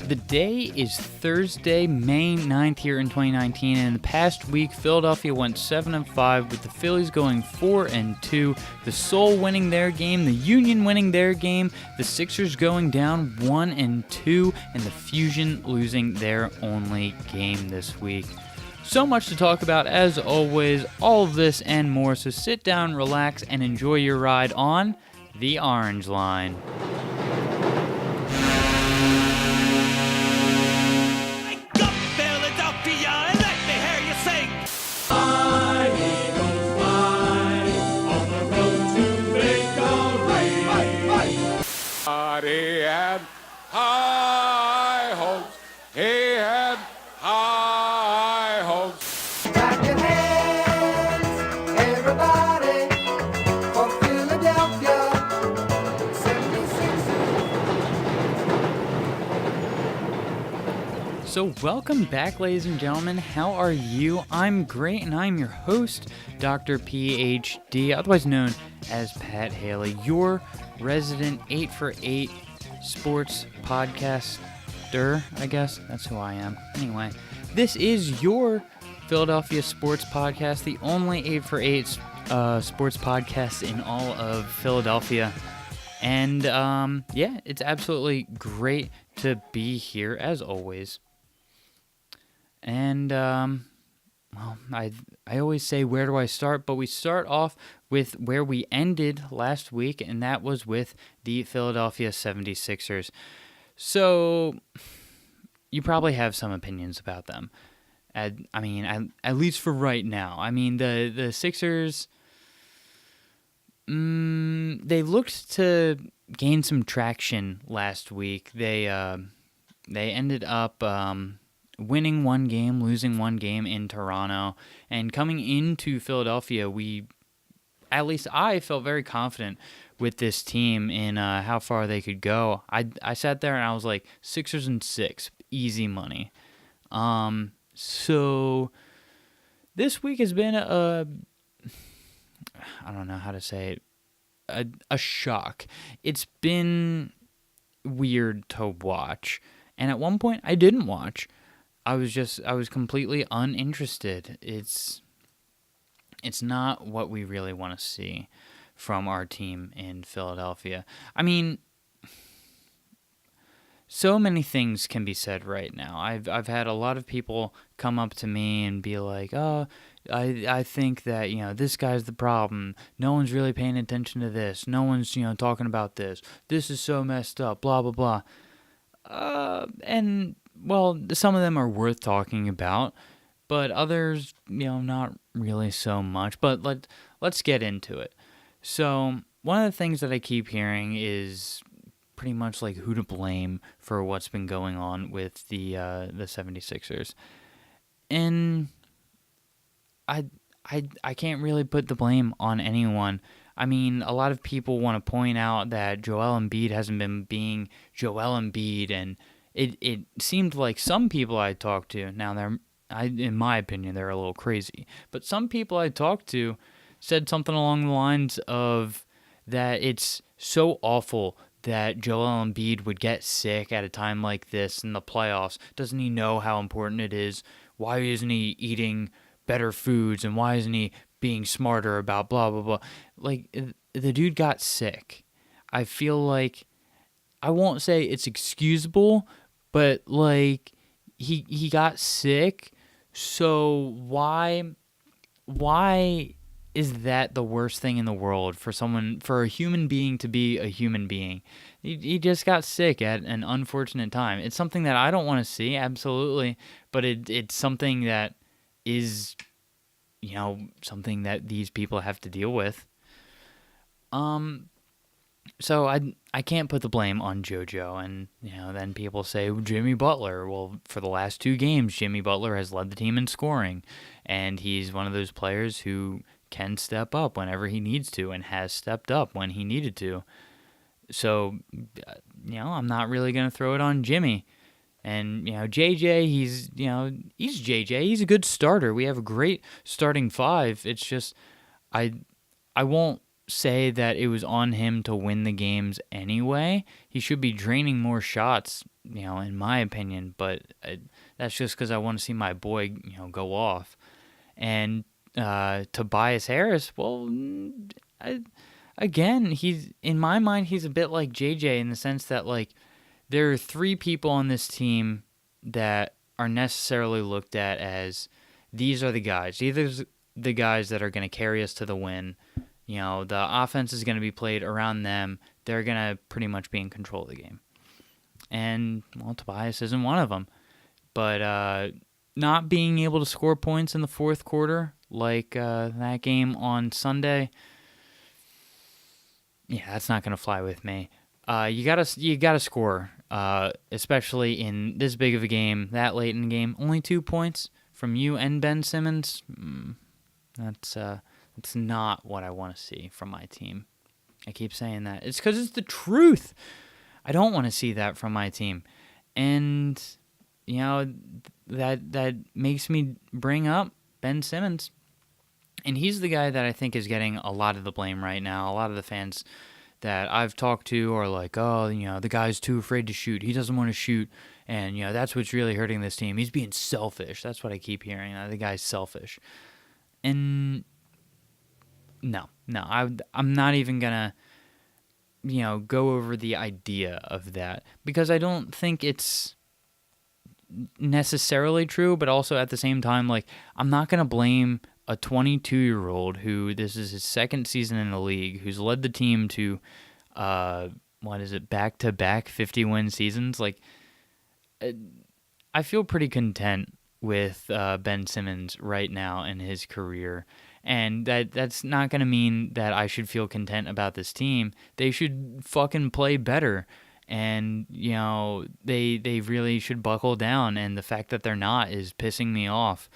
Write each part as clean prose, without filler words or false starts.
The day is Thursday, May 9th here in 2019, and in the past week, Philadelphia went 7-5 with the Phillies going 4-2, the Soul winning their game, the Union winning their game, the Sixers going down 1-2, and the Fusion losing their only game this week. So much to talk about as always, all of this and more, so sit down, relax, and enjoy your ride on the Orange Line. He had high hopes. He had high hopes. Clap your hands, everybody, for Philadelphia 76ers. So welcome back, ladies and gentlemen. How are you? I'm great, and I'm your host, Dr. PhD, otherwise known as Pat Haley, your resident 8 for 8 sports podcaster, I guess. That's who I am. Anyway, this is your Philadelphia sports podcast, the only 8 for 8 sports podcast in all of Philadelphia. And yeah, it's absolutely great to be here as always. And well, I always say, where do I start? But we start off with where we ended last week, and that was with the Philadelphia 76ers. So you probably have some opinions about them. At least for right now. I mean, the Sixers, they looked to gain some traction last week. They ended up winning one game, losing one game in Toronto, and coming into Philadelphia, at least I felt very confident with this team in how far they could go. I sat there and I was like, Sixers and 6, easy money. So this week has been I don't know how to say it, a shock. It's been weird to watch, and at one point I didn't watch. I was completely uninterested. It's not what we really want to see from our team in Philadelphia. I mean, so many things can be said right now. I've had a lot of people come up to me and be like, "Oh, I think that, this guy's the problem. No one's really paying attention to this. No one's, talking about this. This is so messed up, blah blah blah." And well, some of them are worth talking about, but others, not really so much. But let's get into it. So one of the things that I keep hearing is pretty much like who to blame for what's been going on with the 76ers. And I can't really put the blame on anyone. I mean, a lot of people want to point out that Joel Embiid hasn't been being Joel Embiid, and it seemed like some people I talked to, now in my opinion, they're a little crazy, but some people I talked to said something along the lines of that it's so awful that Joel Embiid would get sick at a time like this in the playoffs. Doesn't he know how important it is? Why isn't he eating better foods, and why isn't he being smarter about blah, blah, blah? Like, the dude got sick. I feel like, I won't say it's excusable, but like, he got sick, so why is that the worst thing in the world for a human being to be a human being? He just got sick at an unfortunate time. It's something that I don't want to see, absolutely, but it's something that is, something that these people have to deal with. So I can't put the blame on JoJo, and then people say Jimmy Butler. Well, for the last 2 games, Jimmy Butler has led the team in scoring, and he's one of those players who can step up whenever he needs to, and has stepped up when he needed to. So, I'm not really going to throw it on Jimmy. And, JJ, he's JJ. He's a good starter. We have a great starting 5. It's just, I won't say that it was on him to win the games anyway. He should be draining more shots, in my opinion, but that's just because I want to see my boy, go off. And Tobias Harris, well, again, he's in my mind, he's a bit like JJ in the sense that, like, there are three people on this team that are necessarily looked at as these are the guys. Either the guys that are going to carry us to the win. The offense is going to be played around them. They're going to pretty much be in control of the game. And, well, Tobias isn't one of them. But not being able to score points in the fourth quarter, like that game on Sunday, yeah, that's not going to fly with me. You gotta score, especially in this big of a game, that late in the game. Only 2 points from you and Ben Simmons. That's not what I want to see from my team. I keep saying that. It's because it's the truth. I don't want to see that from my team. And, that makes me bring up Ben Simmons. And he's the guy that I think is getting a lot of the blame right now. A lot of the fans that I've talked to are like, oh, the guy's too afraid to shoot. He doesn't want to shoot. And, that's what's really hurting this team. He's being selfish. That's what I keep hearing. The guy's selfish. And no, I'm not even going to, go over the idea of that because I don't think it's necessarily true, but also at the same time, like, I'm not going to blame a 22-year-old who this is his second season in the league, who's led the team to, back-to-back 50-win seasons. Like, I feel pretty content with Ben Simmons right now in his career. And that's not going to mean that I should feel content about this team. They should fucking play better. And, they really should buckle down. And the fact that they're not is pissing me off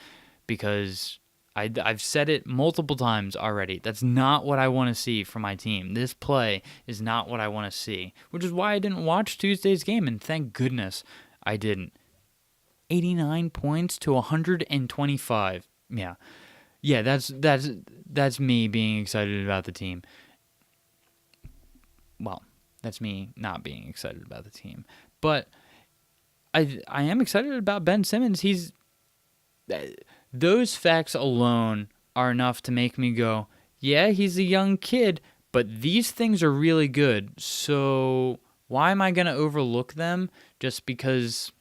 because I've said it multiple times already. That's not what I want to see from my team. This play is not what I want to see, which is why I didn't watch Tuesday's game. And thank goodness I didn't. 89 points to 125. Yeah. Yeah, that's me being excited about the team. Well, that's me not being excited about the team. But I am excited about Ben Simmons. Those facts alone are enough to make me go, yeah, he's a young kid, but these things are really good. So why am I going to overlook them just because,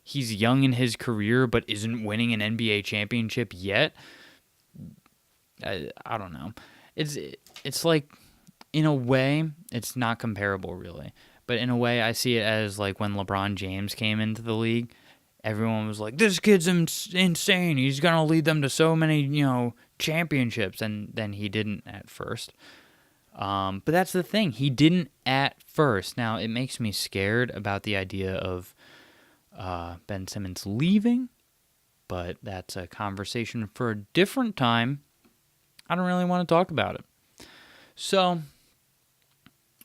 he's young in his career but isn't winning an NBA championship yet? I don't know. It's like, in a way, it's not comparable really. But in a way, I see it as like when LeBron James came into the league. Everyone was like, this kid's insane. He's going to lead them to so many, championships. And then he didn't at first. But that's the thing. He didn't at first. Now, it makes me scared about the idea of Ben Simmons leaving. But that's a conversation for a different time. I don't really want to talk about it. So,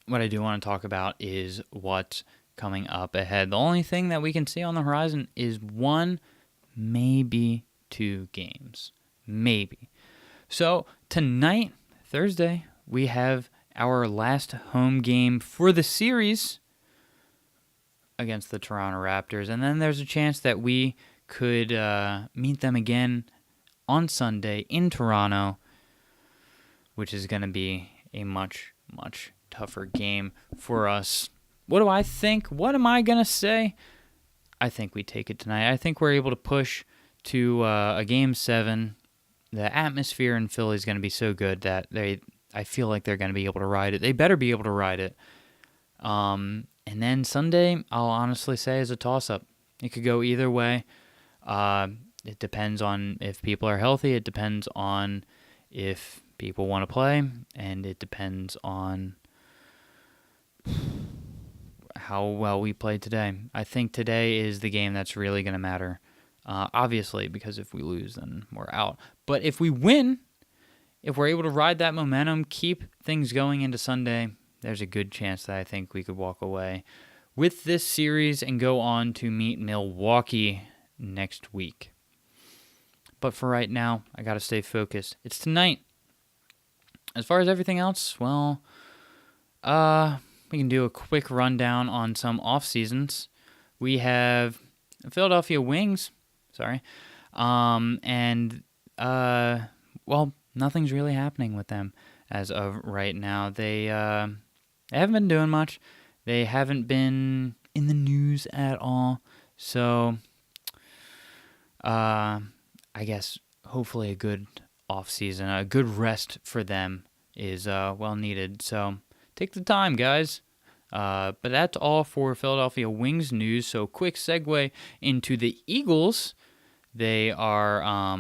what I do want to talk about is what's coming up ahead. The only thing that we can see on the horizon is one, maybe two games. Maybe. So, tonight, Thursday, we have our last home game for the series against the Toronto Raptors. And then there's a chance that we could meet them again on Sunday in Toronto, which is going to be a much, much tougher game for us. What do I think? What am I going to say? I think we take it tonight. I think we're able to push to a Game 7. The atmosphere in Philly is going to be so good that I feel like they're going to be able to ride it. They better be able to ride it. And then Sunday, I'll honestly say, is a toss-up. It could go either way. It depends on if people are healthy. It depends on if people want to play. And it depends on how well we play today. I think today is the game that's really going to matter. Obviously, because if we lose, then we're out. But if we win, if we're able to ride that momentum, keep things going into Sunday, there's a good chance that I think we could walk away with this series and go on to meet Milwaukee next week. But for right now, I got to stay focused. It's tonight. As far as everything else, well, we can do a quick rundown on some off seasons. We have Philadelphia Wings, sorry, and well, nothing's really happening with them as of right now. They haven't been doing much. They haven't been in the news at all. So, I guess hopefully a good off season, a good rest for them is well needed. So take the time, guys. But that's all for Philadelphia Wings news. So quick segue into the Eagles. They are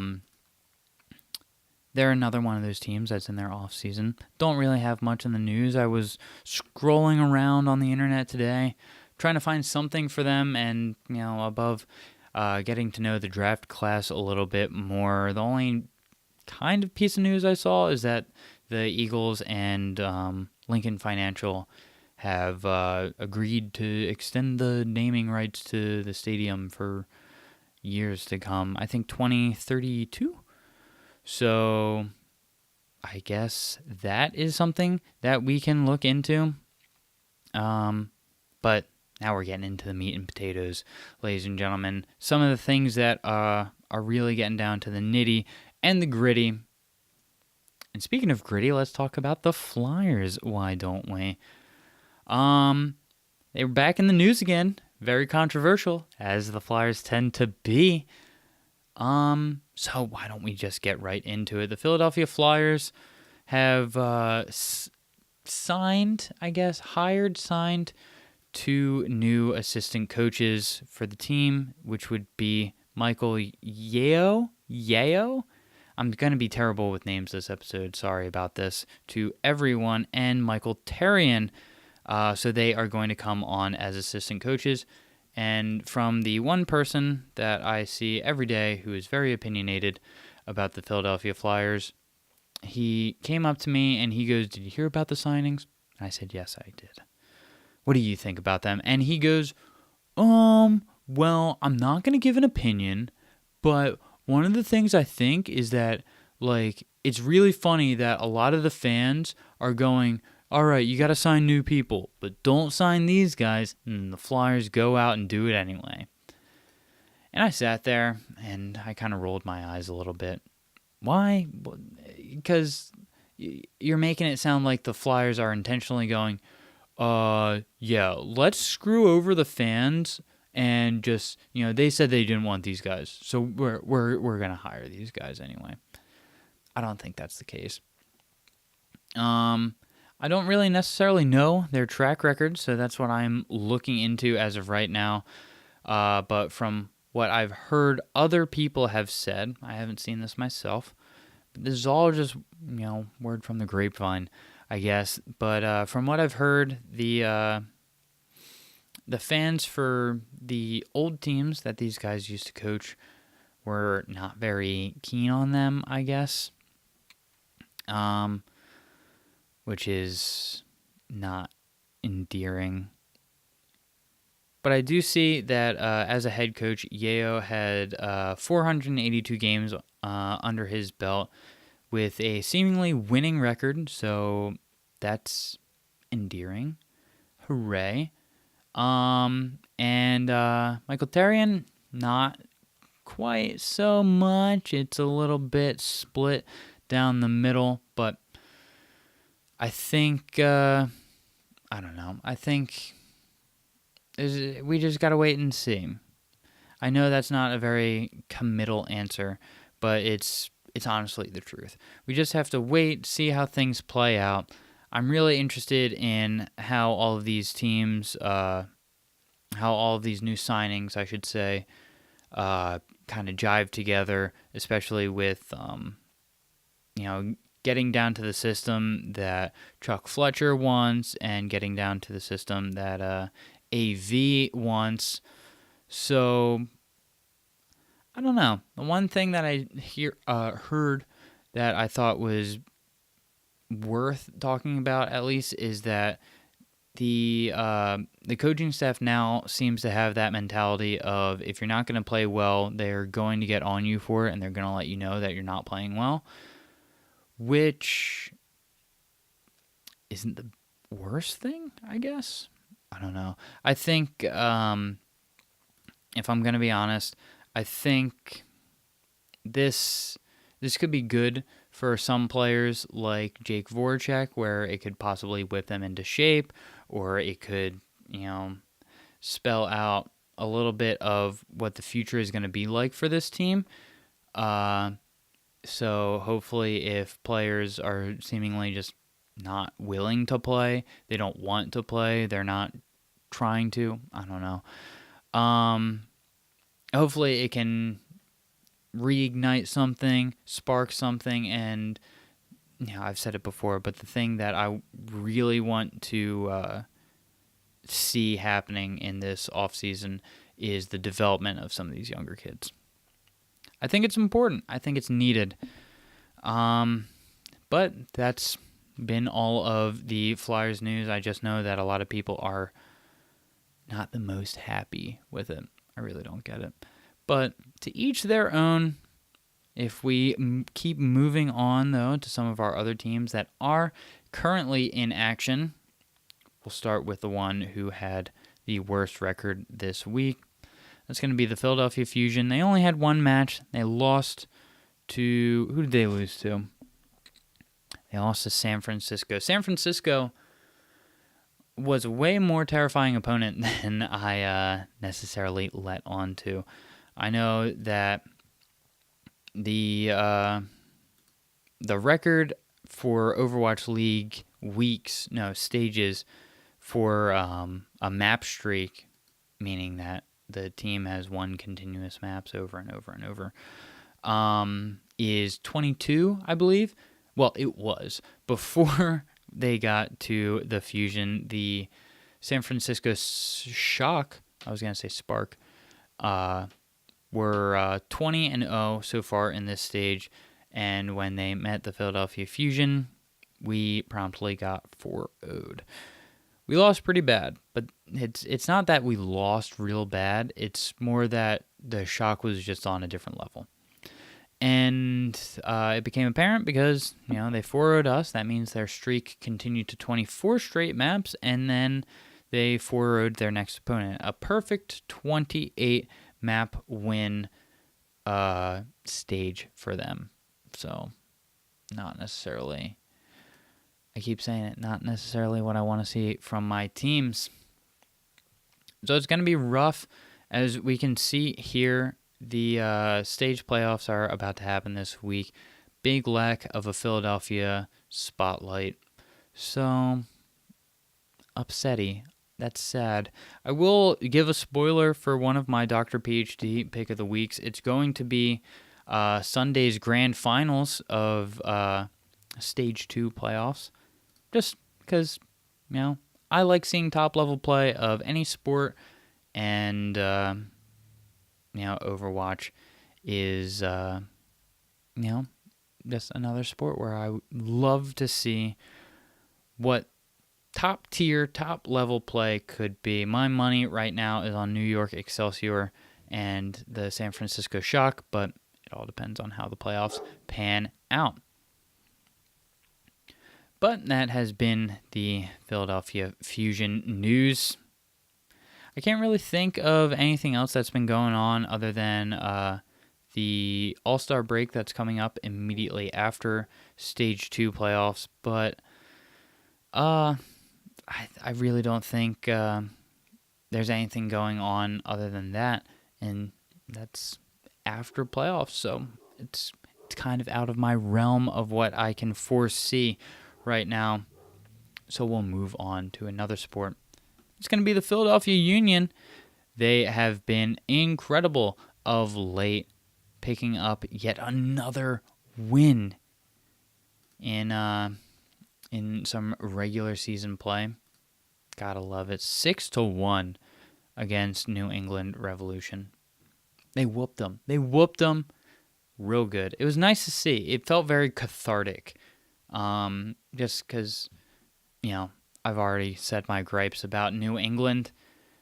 they're another one of those teams that's in their off season. Don't really have much in the news. I was scrolling around on the internet today, trying to find something for them, and above getting to know the draft class a little bit more. The only kind of piece of news I saw is that the Eagles and Lincoln Financial have agreed to extend the naming rights to the stadium for years to come. I think 2032. So I guess that is something that we can look into. But now we're getting into the meat and potatoes, ladies and gentlemen. Some of the things that are really getting down to the nitty and the gritty. And speaking of gritty, let's talk about the Flyers. Why don't we? They were back in the news again. Very controversial, as the Flyers tend to be. So why don't we just get right into it? The Philadelphia Flyers have signed 2 new assistant coaches for the team, which would be Michael Yeo. I'm going to be terrible with names this episode. Sorry about this to everyone. And Michael Therrien. So they are going to come on as assistant coaches. And from the one person that I see every day who is very opinionated about the Philadelphia Flyers, he came up to me and he goes, "Did you hear about the signings?" I said, "Yes, I did. What do you think about them?" And he goes, well, I'm not going to give an opinion, but one of the things I think is that, it's really funny that a lot of the fans are going, "All right, you got to sign new people, but don't sign these guys." And the Flyers go out and do it anyway. And I sat there and I kind of rolled my eyes a little bit. Why? Because you're making it sound like the Flyers are intentionally going, yeah, let's screw over the fans and just, they said they didn't want these guys, so we're gonna hire these guys anyway. I don't think that's the case. I don't really necessarily know their track record, so that's what I'm looking into as of right now. But from what I've heard other people have said, I haven't seen this myself, but this is all just, word from the grapevine, I guess. But from what I've heard, the fans for the old teams that these guys used to coach were not very keen on them, I guess. Which is not endearing. But I do see that as a head coach, Yeo had 482 games under his belt with a seemingly winning record, so that's endearing. Hooray. And Michael Therrien, not quite so much. It's a little bit split down the middle, but I think, I don't know. I think we just got to wait and see. I know that's not a very committal answer, but it's honestly the truth. We just have to wait, see how things play out. I'm really interested in how all of these teams, how all of these new signings, I should say, kind of jive together, especially with, getting down to the system that Chuck Fletcher wants and getting down to the system that AV wants. So, I don't know. The one thing that I heard that I thought was worth talking about, at least, is that the coaching staff now seems to have that mentality of, if you're not going to play well, they're going to get on you for it, and they're going to let you know that you're not playing well. Which isn't the worst thing, I guess. I don't know. I think, if I'm going to be honest, I think this could be good for some players like Jake Voracek, where it could possibly whip them into shape, or it could, spell out a little bit of what the future is going to be like for this team. So hopefully if players are seemingly just not willing to play, they don't want to play, they're not trying to, I don't know. Hopefully it can reignite something, spark something, and I've said it before, but the thing that I really want to see happening in this offseason is the development of some of these younger kids. I think it's important. I think it's needed. But that's been all of the Flyers news. I just know that a lot of people are not the most happy with it. I really don't get it. But to each their own. If we keep moving on, though, to some of our other teams that are currently in action, we'll start with the one who had the worst record this week. That's going to be the Philadelphia Fusion. They only had one match. They lost to... Who did they lose to? They lost to San Francisco. San Francisco was a way more terrifying opponent than I necessarily let on to. I know that the record for Overwatch League stages for a map streak, meaning that the team has won continuous maps over and over and over, is 22, I believe. Well, it was before they got to the Fusion. The San Francisco Shock, I was going to say Spark, were 20-0 so far in this stage, and when they met the Philadelphia Fusion, we promptly got 4-0'd. We lost pretty bad, but it's not that we lost real bad. It's more that the Shock was just on a different level. And it became apparent because, they 4-0'd us. That means their streak continued to 24 straight maps, and then they 4-0'd their next opponent. A perfect 28 map win stage for them. So, not necessarily, I keep saying it, not necessarily what I want to see from my teams. So it's going to be rough. As we can see here, the stage playoffs are about to happen this week. Big lack of a Philadelphia spotlight. So, upsetty. That's sad. I will give a spoiler for one of my Dr. PhD pick of the weeks. It's going to be Sunday's grand finals of Stage 2 playoffs. Just because, I like seeing top-level play of any sport, and, Overwatch is, just another sport where I love to see what top-tier, top-level play could be. My money right now is on New York Excelsior and the San Francisco Shock, but it all depends on how the playoffs pan out. But that has been the Philadelphia Fusion news. I can't really think of anything else that's been going on other than the All-Star break that's coming up immediately after Stage 2 playoffs, but I really don't think there's anything going on other than that, and that's after playoffs, so it's kind of out of my realm of what I can foresee right now. So we'll move on to another sport. It's going to be the Philadelphia Union. They have been incredible of late, picking up yet another win in some regular season play. Gotta love it. 6-1 against New England Revolution. They whooped them. Real good. It was nice to see. It felt very cathartic. Just because, I've already said my gripes about New England.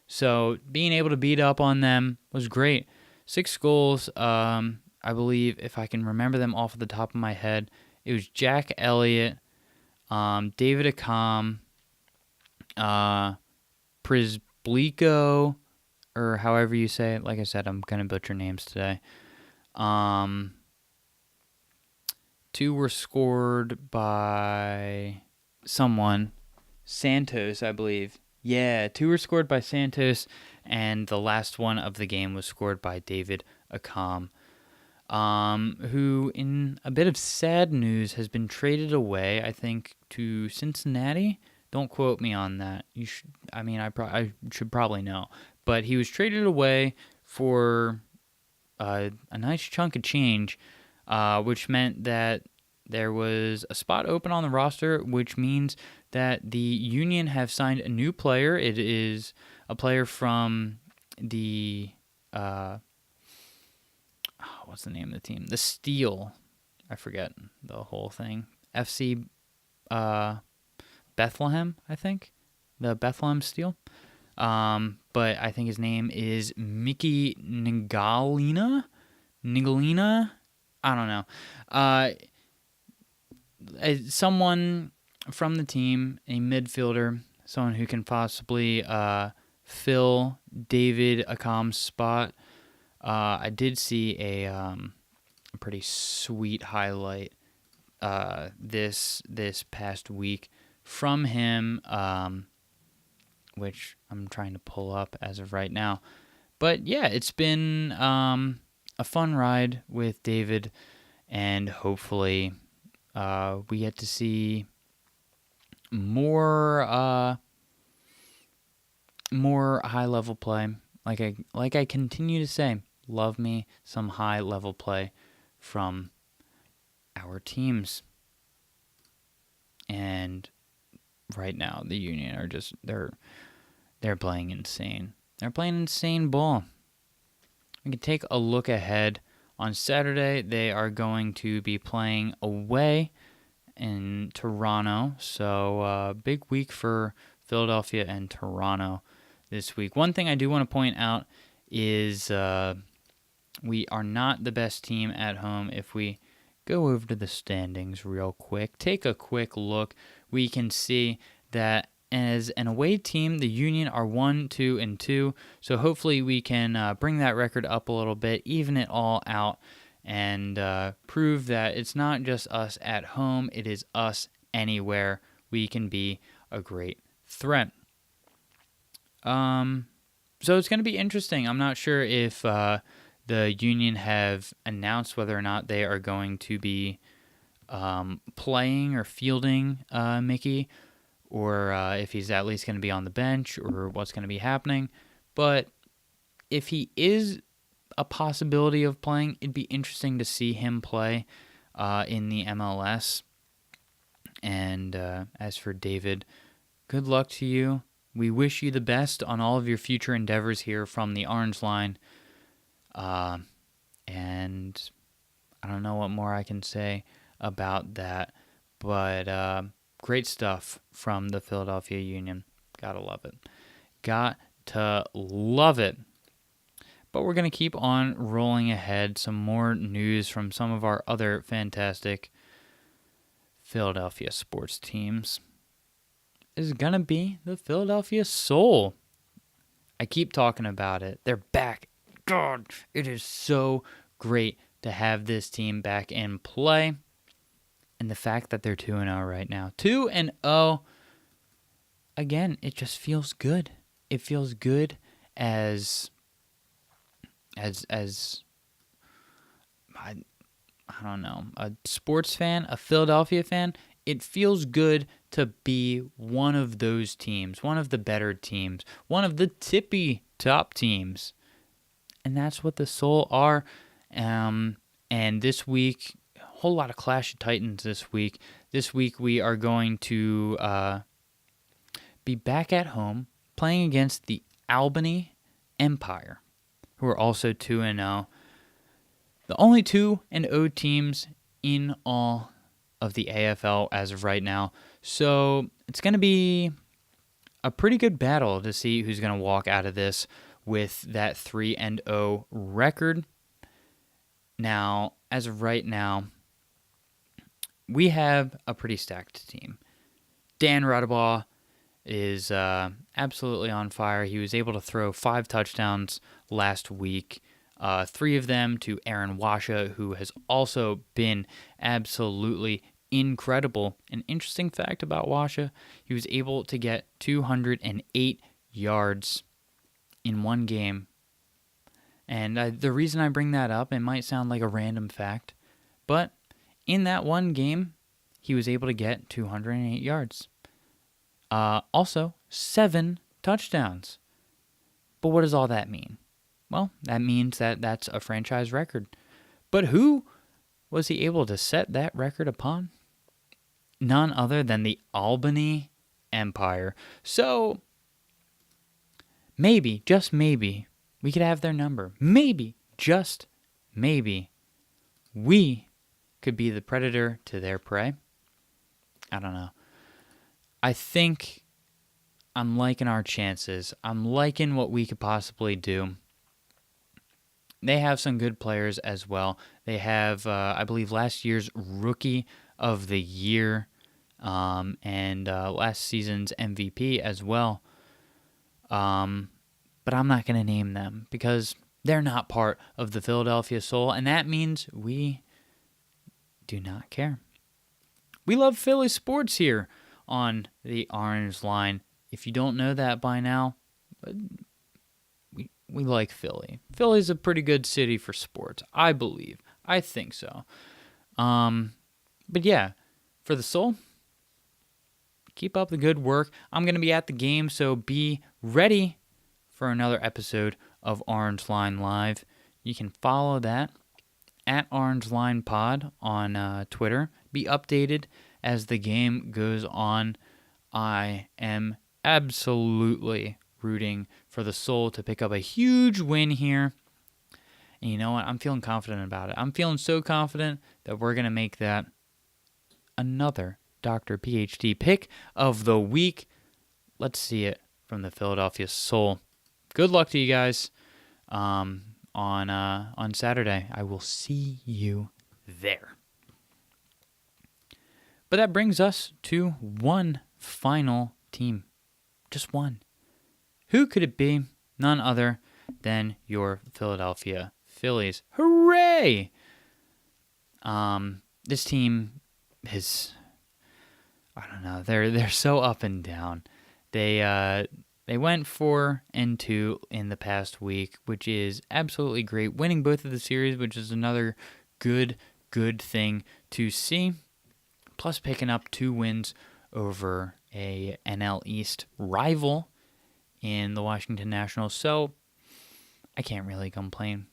So being able to beat up on them was great. 6 goals. I believe, if I can remember them off the top of my head, it was Jack Elliott, David Acom, Prisblico, or however you say it. Like I said, I'm going to butcher names today. 2 were scored by someone. Santos, I believe. Yeah, 2 were scored by Santos, and the last one of the game was scored by David Acom, who, in a bit of sad news, has been traded away, I think, to Cincinnati. Don't quote me on that. You should. I mean, I should probably know, but he was traded away for a nice chunk of change, which meant that there was a spot open on the roster, which means that the Union have signed a new player. It is a player from the what's the name of the team? The Steel. I forget the whole thing. FC Bethlehem, I think. The Bethlehem Steel. But I think his name is Mickey Nigalina. I don't know. Someone from the team, a midfielder, someone who can possibly fill David Acom's spot. I did see a pretty sweet highlight this past week from him, which I'm trying to pull up as of right now. But yeah, it's been a fun ride with David, and hopefully we get to see more high level play. Like I continue to say, love me some high level play from our teams. And right now, the Union are just they're playing insane. They're playing insane ball. We can take a look ahead. On Saturday, they are going to be playing away in Toronto. So, big week for Philadelphia and Toronto this week. One thing I do want to point out is we are not the best team at home. If we go over to the standings real quick, take a quick look, we can see that as an away team, the Union are 1-2-2. So hopefully we can bring that record up a little bit, even it all out, and prove that it's not just us at home, it is us anywhere. We can be a great threat. So it's going to be interesting. I'm not sure if the Union have announced whether or not they are going to be playing or fielding Mickey, or if he's at least going to be on the bench, or what's going to be happening. But if he is a possibility of playing, it'd be interesting to see him play in the MLS. And as for David, good luck to you. We wish you the best on all of your future endeavors here from the Orange Line. And I don't know what more I can say about that, but great stuff from the Philadelphia Union. Gotta love it. Got to love it. But we're going to keep on rolling ahead. Some more news from some of our other fantastic Philadelphia sports teams is going to be the Philadelphia Soul. I keep talking about it. They're back. God, it is so great to have this team back in play. And the fact that they're 2-0 right now. 2-0. Again, it just feels good. It feels good as I don't know, a sports fan, a Philadelphia fan. It feels good to be one of those teams, one of the better teams, one of the tippy top teams. And that's what the Soul are. And this week, a whole lot of Clash of Titans this week. This week we are going to be back at home playing against the Albany Empire, who are also 2-0. The only 2-0 teams in all of the AFL as of right now. So it's going to be a pretty good battle to see who's going to walk out of this with that 3-0 record. Now, as of right now, we have a pretty stacked team. Dan Radabaugh is absolutely on fire. He was able to throw 5 touchdowns last week, 3 of them to Aaron Washa, who has also been absolutely incredible. An interesting fact about Washa, he was able to get 208 yards in one game. And the reason I bring that up, it might sound like a random fact, but in that one game, he was able to get 208 yards. Also, 7 touchdowns. But what does all that mean? Well, that means that that's a franchise record. But who was he able to set that record upon? None other than the Albany Empire. So, maybe, just maybe, we could have their number. Maybe, just maybe, we could be the predator to their prey. I don't know. I think I'm liking our chances. I'm liking what we could possibly do. They have some good players as well. They have, I believe, last year's Rookie of the Year and last season's MVP as well. But I'm not going to name them because they're not part of the Philadelphia Soul, and that means we do not care. We love Philly sports here on the Orange Line. If you don't know that by now, we like Philly. Philly's a pretty good city for sports, I believe. I think so. But yeah, for the Soul, keep up the good work. I'm going to be at the game, so be ready for another episode of Orange Line Live. You can follow that at Orange Line Pod on Twitter. Be updated as the game goes on. I am absolutely rooting for the Soul to pick up a huge win here. And you know what? I'm feeling confident about it. I'm feeling so confident that we're going to make that another Dr. PhD pick of the week. Let's see it from the Philadelphia Soul. Good luck to you guys on Saturday. I will see you there. But that brings us to one final team. Just one. Who could it be? None other than your Philadelphia Phillies. Hooray! This team is, I don't know, they're so up and down. They went 4-2 in the past week, which is absolutely great. Winning both of the series, which is another good thing to see. Plus picking up 2 wins over a NL East rival in the Washington Nationals. So I can't really complain.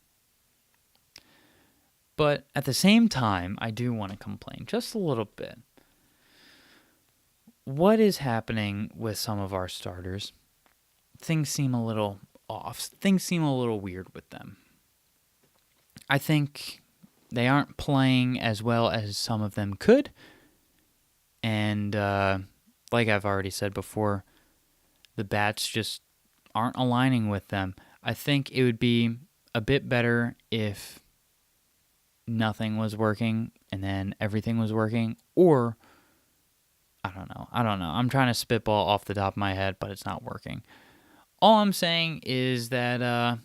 But at the same time, I do want to complain just a little bit. What is happening with some of our starters? Things seem a little off. Things seem a little weird with them. I think they aren't playing as well as some of them could. And like I've already said before, the bats just aren't aligning with them. I think it would be a bit better if nothing was working and then everything was working, or I don't know. I'm trying to spitball off the top of my head, but it's not working. All I'm saying is that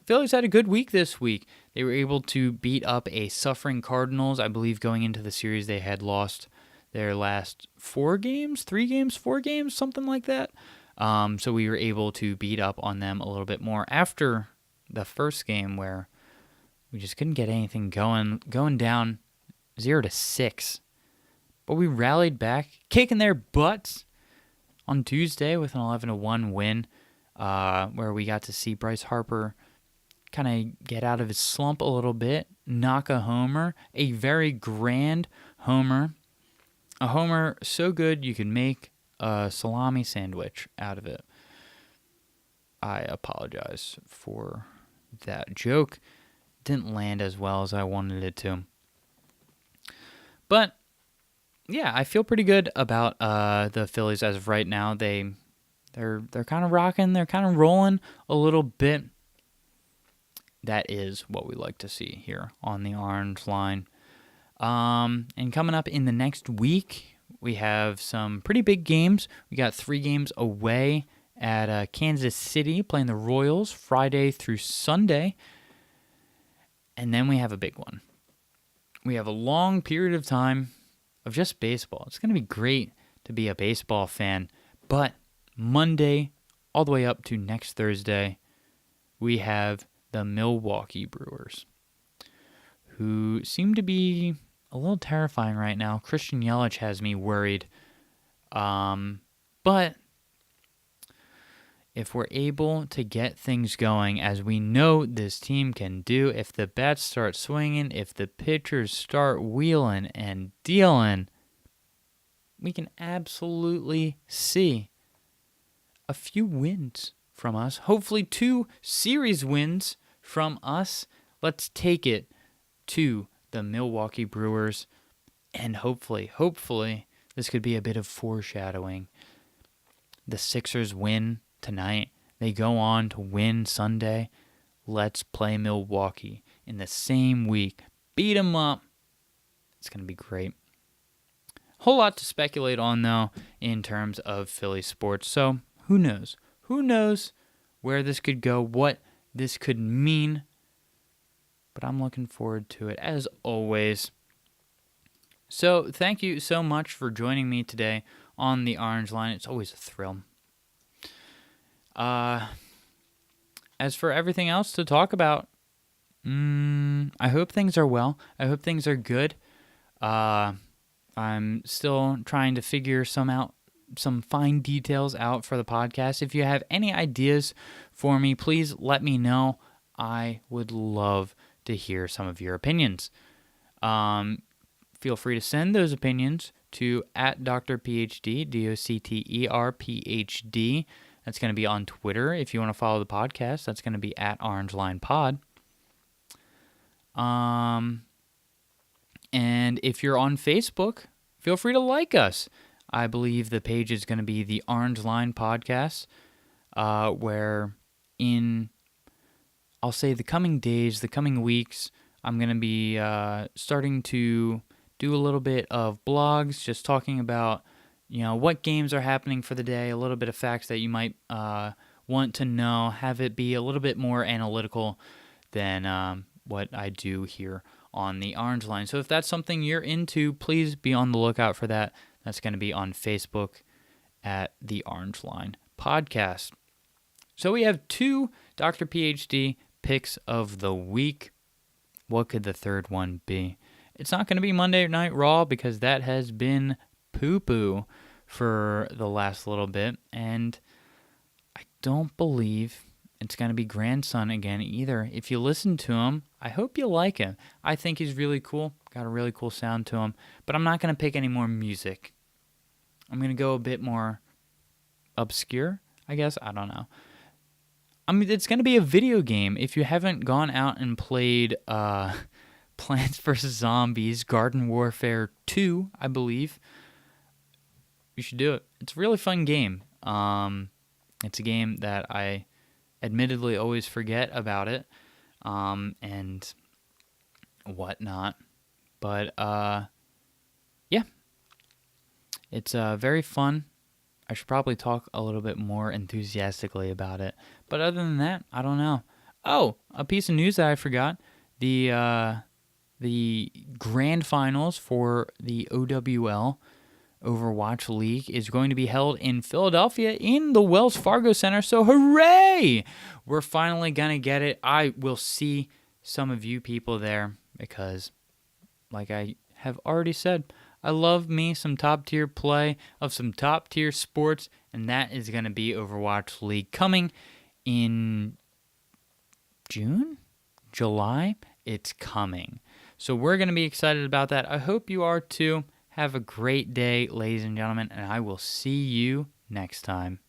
Phillies had a good week this week. They were able to beat up a suffering Cardinals. I believe going into the series they had lost their last 4 games, something like that. So we were able to beat up on them a little bit more after the first game where we just couldn't get anything going down 0-6. But we rallied back, kicking their butts on Tuesday with an 11-1 win, where we got to see Bryce Harper kind of get out of his slump a little bit, knock a homer, a very grand homer. A homer so good you could make a salami sandwich out of it. I apologize for that joke. Didn't land as well as I wanted it to. But yeah, I feel pretty good about the Phillies as of right now. They're kind of rocking, they're kind of rolling a little bit. That is what we like to see here on the Orange Line. And coming up in the next week, we have some pretty big games. We got 3 games away at Kansas City playing the Royals Friday through Sunday. And then we have a big one. We have a long period of time of just baseball. It's going to be great to be a baseball fan. But Monday all the way up to next Thursday, we have the Milwaukee Brewers, who seem to be a little terrifying right now. Christian Yelich has me worried. But if we're able to get things going, as we know this team can do, if the bats start swinging, if the pitchers start wheeling and dealing, we can absolutely see a few wins from us. Hopefully 2 series wins from us. Let's take it to the Milwaukee Brewers, and hopefully, this could be a bit of foreshadowing. The Sixers win tonight. They go on to win Sunday. Let's play Milwaukee in the same week. Beat them up. It's going to be great. Whole lot to speculate on, though, in terms of Philly sports. So, who knows? Who knows where this could go, what this could mean? But I'm looking forward to it, as always. So, thank you so much for joining me today on the Orange Line. It's always a thrill. As for everything else to talk about, I hope things are well. I hope things are good. I'm still trying to figure some fine details out for the podcast. If you have any ideas for me, please let me know. I would love to hear some of your opinions. Feel free to send those opinions to @DrPhD, DoctorPhD. That's going to be on Twitter. If you want to follow the podcast, that's going to be @OrangeLinePod. And if you're on Facebook, feel free to like us. I believe the page is going to be the Orange Line Podcast, where I'll say the coming days, the coming weeks, I'm going to be starting to do a little bit of blogs, just talking about, what games are happening for the day, a little bit of facts that you might want to know, have it be a little bit more analytical than what I do here on the Orange Line. So if that's something you're into, please be on the lookout for that. That's going to be on Facebook at the Orange Line Podcast. So we have 2 Dr. PhD picks of the week. What could the third one be? It's not going to be Monday Night Raw, because that has been poo-poo for the last little bit, and I don't believe it's going to be Grandson again either. If you listen to him, I hope you like him. I think he's really cool, got a really cool sound to him, but I'm not going to pick any more music. I'm going to go a bit more obscure, I guess. I don't know. I mean, it's going to be a video game. If you haven't gone out and played Plants vs. Zombies Garden Warfare 2, I believe, you should do it. It's a really fun game. It's a game that I admittedly always forget about it, and whatnot. But, yeah. It's very fun. I should probably talk a little bit more enthusiastically about it. But other than that, I don't know. Oh, a piece of news that I forgot. The grand finals for the OWL, Overwatch League, is going to be held in Philadelphia in the Wells Fargo Center. So hooray! We're finally going to get it. I will see some of you people there because, like I have already said, I love me some top-tier play of some top-tier sports, and that is going to be Overwatch League coming in June? July? It's coming. So we're going to be excited about that. I hope you are too. Have a great day, ladies and gentlemen, and I will see you next time.